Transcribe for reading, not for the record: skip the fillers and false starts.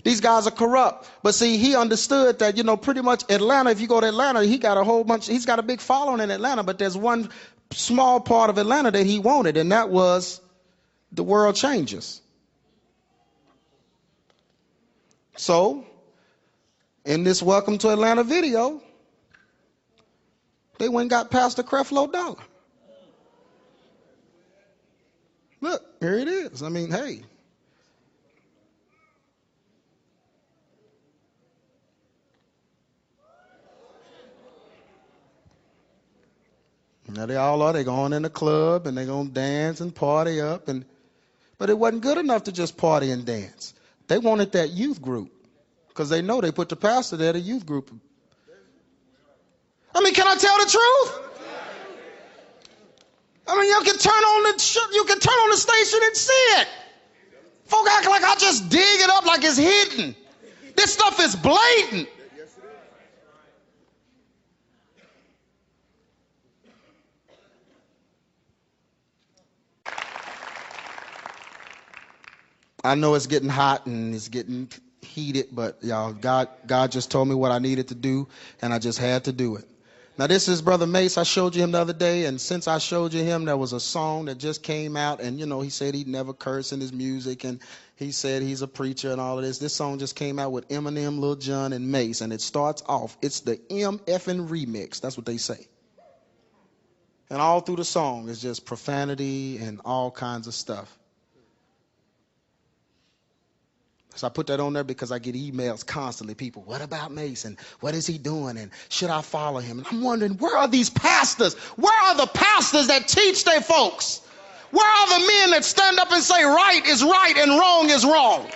These guys are corrupt. But see, he understood that, pretty much Atlanta, if you go to Atlanta, he's got a big following in Atlanta, but there's one small part of Atlanta that he wanted, and that was the world changes. So, in this Welcome to Atlanta video, they went and got Pastor Creflo Dollar. Look, here it is. I mean, hey. Now they're going in the club and they're going to dance and party up. But it wasn't good enough to just party and dance. They wanted that youth group because they know they put the pastor there, the youth group. I mean, can I tell the truth? I mean, you can turn on the station and see it. Folk act like I just dig it up like it's hidden. This stuff is blatant. I know it's getting hot and it's getting heated, but y'all, God just told me what I needed to do, and I just had to do it. Now, this is Brother Mace. I showed you him the other day, and since I showed you him, there was a song that just came out, and, he said he'd never curse in his music, and he said he's a preacher and all of this. This song just came out with Eminem, Lil Jon, and Mace, and it starts off, it's the MFing remix. That's what they say. And all through the song is just profanity and all kinds of stuff. So I put that on there because I get emails constantly. People, what about Mason? What is he doing? And should I follow him? And I'm wondering, where are these pastors? Where are the pastors that teach their folks? Where are the men that stand up and say right is right and wrong is wrong?